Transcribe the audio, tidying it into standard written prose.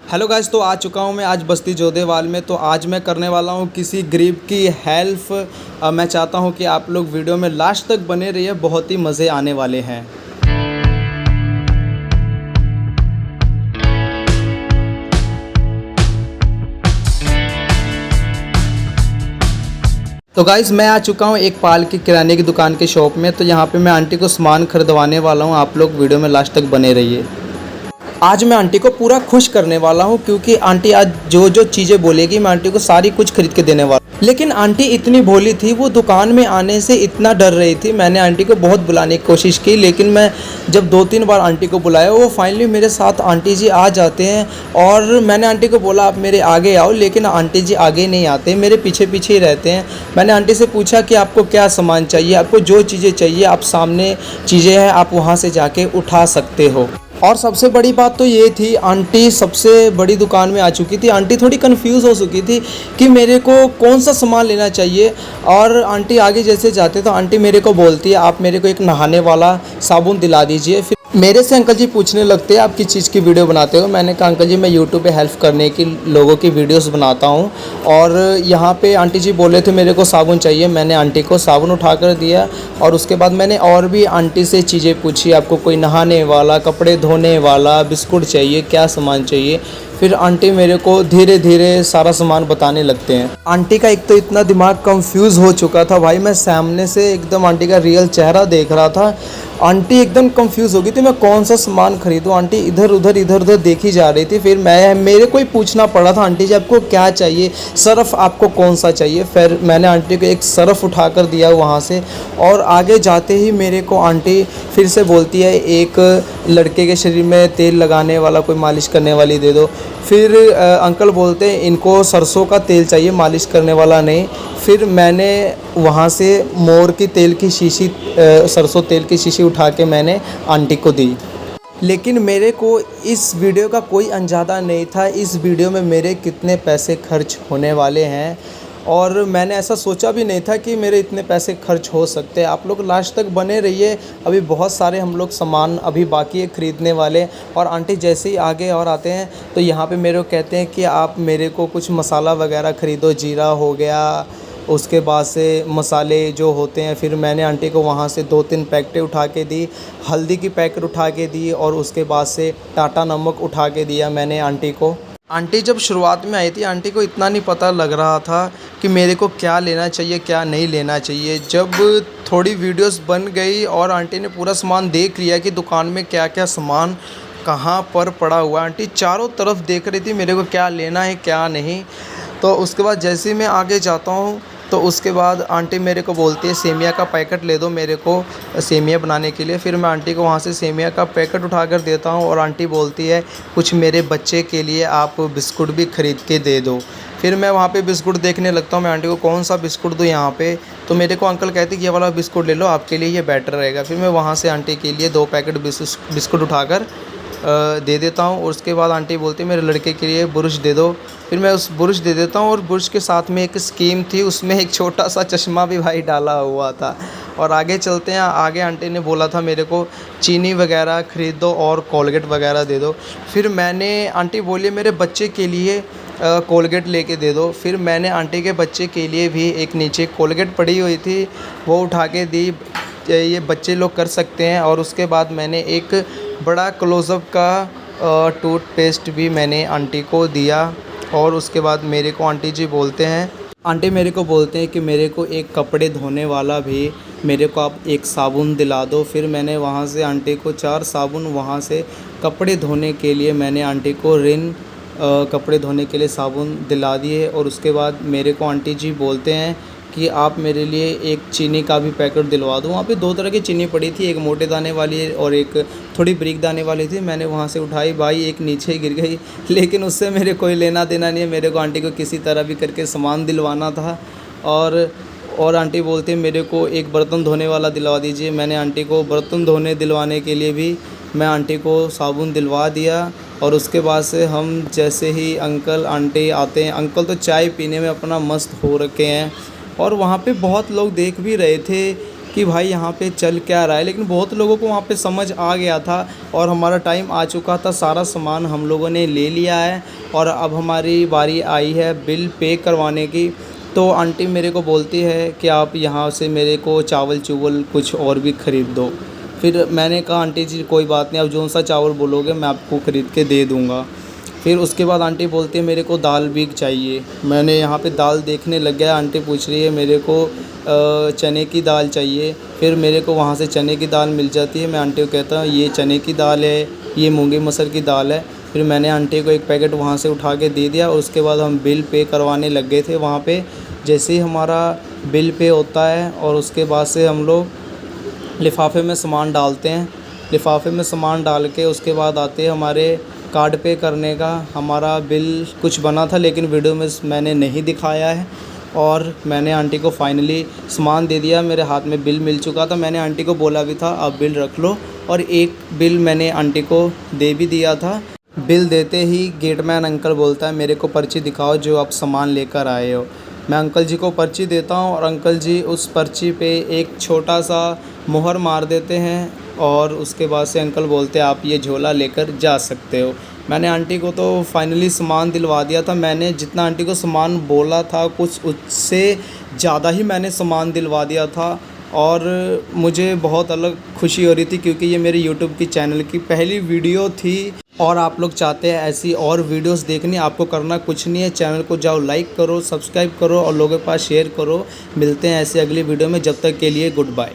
Hello guys, तो आ चुका हूँ मैं आज बस्ती जोधेवाल में। तो आज मैं करने वाला हूँ किसी गरीब की हेल्प। मैं चाहता हूँ कि आप लोग वीडियो में लास्ट तक बने रहिए, बहुत ही मज़े आने वाले हैं। तो गाइस, मैं आ चुका हूँ एक पाल की किराने की दुकान के शॉप में। तो यहाँ पे मैं आंटी को सामान खरीदवाने वाला हूँ। आप लोग वीडियो में लास्ट तक बने रहिए। आज मैं आंटी को पूरा खुश करने वाला हूँ, क्योंकि आंटी आज जो जो चीज़ें बोलेगी मैं आंटी को सारी कुछ खरीद के देने वाला हूँ। लेकिन आंटी इतनी भोली थी, वो दुकान में आने से इतना डर रही थी। मैंने आंटी को बहुत बुलाने की कोशिश की, लेकिन मैं जब 2-3 बार आंटी को बुलाया, वो फाइनली मेरे साथ आंटी जी आ जाते हैं। और मैंने आंटी को बोला आप मेरे आगे आओ, लेकिन आंटी जी आगे नहीं आते, मेरे पीछे पीछे ही रहते हैं। मैंने आंटी से पूछा कि आपको क्या सामान चाहिए, आपको जो चीज़ें चाहिए, आप सामने चीज़ें हैं, आप वहाँ से जाके उठा सकते हो। और सबसे बड़ी बात तो ये थी, आंटी सबसे बड़ी दुकान में आ चुकी थी। आंटी थोड़ी कंफ्यूज हो चुकी थी कि मेरे को कौन सा सामान लेना चाहिए। और आंटी आगे जैसे जाते तो आंटी मेरे को बोलती है आप मेरे को एक नहाने वाला साबुन दिला दीजिए। फिर मेरे से अंकल जी पूछने लगते हैं आप किस चीज़ की वीडियो बनाते हो। मैंने कहा अंकल जी मैं यूट्यूब पे हेल्प करने की लोगों की वीडियोस बनाता हूँ। और यहाँ पे आंटी जी बोले थे मेरे को साबुन चाहिए। मैंने आंटी को साबुन उठा कर दिया। और उसके बाद मैंने और भी आंटी से चीज़ें पूछी, आपको कोई नहाने वाला, कपड़े धोने वाला, बिस्कुट चाहिए, क्या सामान चाहिए। फिर आंटी मेरे को धीरे धीरे सारा सामान बताने लगते हैं। आंटी का एक तो इतना दिमाग कंफ्यूज हो चुका था भाई, मैं सामने से एकदम आंटी का रियल चेहरा देख रहा था। आंटी एकदम कंफ्यूज हो गई थी, मैं कौन सा सामान खरीदूं। आंटी इधर उधर देखी जा रही थी। फिर मेरे को ही पूछना पड़ा था आंटी जी आपको क्या चाहिए, सर्फ़ आपको कौन सा चाहिए। फिर मैंने आंटी को एक सर्फ़ उठा कर दिया वहाँ से। और आगे जाते ही मेरे को आंटी फिर से बोलती है एक लड़के के शरीर में तेल लगाने वाला, कोई मालिश करने वाली दे दो। फिर अंकल बोलते हैं इनको सरसों का तेल चाहिए, मालिश करने वाला नहीं। फिर मैंने वहाँ से मोर की तेल की शीशी, सरसों तेल की शीशी उठा के मैंने आंटी को दी। लेकिन मेरे को इस वीडियो का कोई अंदाज़ा नहीं था इस वीडियो में मेरे कितने पैसे खर्च होने वाले हैं। और मैंने ऐसा सोचा भी नहीं था कि मेरे इतने पैसे खर्च हो सकते हैं। आप लोग लास्ट तक बने रहिए, अभी बहुत सारे हम लोग सामान अभी बाकी है ख़रीदने वाले। और आंटी जैसे ही आगे और आते हैं तो यहाँ पे मेरे को कहते हैं कि आप मेरे को कुछ मसाला वगैरह ख़रीदो, जीरा हो गया, उसके बाद से मसाले जो होते हैं। फिर मैंने आंटी को वहाँ से 2-3 पैकेटें उठा के दी, हल्दी की पैकेट उठा के दी, और उसके बाद से टाटा नमक उठा के दिया मैंने आंटी को। आंटी जब शुरुआत में आई थी, आंटी को इतना नहीं पता लग रहा था कि मेरे को क्या लेना चाहिए क्या नहीं लेना चाहिए। जब थोड़ी वीडियोस बन गई और आंटी ने पूरा सामान देख लिया कि दुकान में क्या क्या सामान कहाँ पर पड़ा हुआ, आंटी चारों तरफ देख रही थी मेरे को क्या लेना है क्या नहीं। तो उसके बाद जैसे ही मैं आगे जाता हूँ तो उसके बाद आंटी मेरे को बोलती है सेमिया का पैकेट ले दो मेरे को सेमिया बनाने के लिए। फिर मैं आंटी को वहाँ से सेमिया का पैकेट उठा कर देता हूँ। और आंटी बोलती है कुछ मेरे बच्चे के लिए आप बिस्कुट भी ख़रीद के दे दो। फिर मैं वहाँ पे बिस्कुट देखने लगता हूँ, मैं आंटी को कौन सा बिस्कुट दूँ यहाँ पे। तो मेरे को अंकल कहते कि ये वाला बिस्कुट ले लो, आपके लिए ये बेटर रहेगा। फिर मैं वहाँ से आंटी के लिए 2 पैकेट बिस्कुट उठाकर दे देता हूँ। और उसके बाद आंटी बोलती है मेरे लड़के के लिए ब्रश दे दो। फिर मैं उस ब्रश दे देता हूँ। और ब्रश के साथ में एक स्कीम थी, उसमें एक छोटा सा चश्मा भी भाई डाला हुआ था। और आगे चलते हैं, आगे आंटी ने बोला था मेरे को चीनी वगैरह ख़रीद दो और कोलगेट वगैरह दे दो। फिर मैंने, आंटी बोली मेरे बच्चे के लिए कोलगेट लेके दे दो। फिर मैंने आंटी के बच्चे के लिए भी एक नीचे कोलगेट पड़ी हुई थी वो उठा के दी, ये बच्चे लोग कर सकते हैं। और उसके बाद मैंने एक बड़ा क्लोज़अप का टूथपेस्ट भी मैंने आंटी को दिया। और उसके बाद मेरे को आंटी जी बोलते हैं, आंटी मेरे को बोलते हैं कि मेरे को एक कपड़े धोने वाला भी मेरे को आप एक साबुन दिला दो। फिर मैंने वहाँ से आंटी को 4 साबुन वहाँ से कपड़े धोने के लिए मैंने आंटी को रिन कपड़े धोने के लिए साबुन दिला दिए। और उसके बाद मेरे को आंटी जी बोलते हैं कि आप मेरे लिए एक चीनी का भी पैकेट दिलवा दो। वहाँ पे 2 तरह की चीनी पड़ी थी, एक मोटे दाने वाली और एक थोड़ी बारीक दाने वाली थी। मैंने वहाँ से उठाई भाई, एक नीचे गिर गई, लेकिन उससे मेरे कोई लेना देना नहीं है। मेरे को आंटी को किसी तरह भी करके सामान दिलवाना था। और आंटी बोलती है मेरे को एक बर्तन धोने वाला दिलवा दीजिए। मैंने आंटी को बर्तन धोने दिलवाने के लिए भी मैं आंटी को साबुन दिलवा दिया। और उसके बाद से हम जैसे ही अंकल आंटी आते हैं, अंकल तो चाय पीने में अपना मस्त हो रखे हैं। और वहाँ पे बहुत लोग देख भी रहे थे कि भाई यहाँ पे चल क्या रहा है, लेकिन बहुत लोगों को वहाँ पे समझ आ गया था। और हमारा टाइम आ चुका था, सारा सामान हम लोगों ने ले लिया है। और अब हमारी बारी आई है बिल पे करवाने की। तो आंटी मेरे को बोलती है कि आप यहाँ से मेरे को चावल चुवल कुछ और भी ख़रीद दो। फिर मैंने कहा आंटी जी कोई बात नहीं, आप जौन सा चावल बोलोगे मैं आपको ख़रीद के दे दूँगा। फिर उसके बाद आंटी बोलती है मेरे को दाल भी चाहिए। मैंने यहाँ पे दाल देखने लग गया, आंटी पूछ रही है मेरे को चने की दाल चाहिए। फिर मेरे को वहाँ से चने की दाल मिल जाती है। मैं आंटी को कहता हूँ ये चने की दाल है, ये मूंगी मसर की दाल है। फिर मैंने आंटी को एक पैकेट वहाँ से उठा के दे दिया और उसके बाद हम बिल पे करवाने लग गए थे वहाँ पे। जैसे ही हमारा बिल पे होता है और उसके बाद से हम लोग लिफाफे में सामान डालते हैं। लिफाफे में सामान डाल के उसके बाद आते हैं हमारे कार्ड पे करने का। हमारा बिल कुछ बना था लेकिन वीडियो में मैंने नहीं दिखाया है। और मैंने आंटी को फाइनली सामान दे दिया, मेरे हाथ में बिल मिल चुका था। मैंने आंटी को बोला भी था आप बिल रख लो, और एक बिल मैंने आंटी को दे भी दिया था। बिल देते ही गेटमैन अंकल बोलता है मेरे को पर्ची दिखाओ जो आप सामान लेकर आए हो। मैं अंकल जी को पर्ची देता हूँ और अंकल जी उस पर्ची पे एक छोटा सा मुहर मार देते हैं और उसके बाद से अंकल बोलते हैं आप ये झोला लेकर जा सकते हो। मैंने आंटी को तो फाइनली सामान दिलवा दिया था। मैंने जितना आंटी को सामान बोला था कुछ उससे ज़्यादा ही मैंने सामान दिलवा दिया था। और मुझे बहुत अलग खुशी हो रही थी क्योंकि ये मेरे यूट्यूब की चैनल की पहली वीडियो थी। और आप लोग चाहते हैं ऐसी और वीडियोस देखनी, आपको करना कुछ नहीं है, चैनल को जाओ लाइक करो, सब्सक्राइब करो और लोगों के पास शेयर करो। मिलते हैं ऐसे अगली वीडियो में, जब तक के लिए गुड बाय।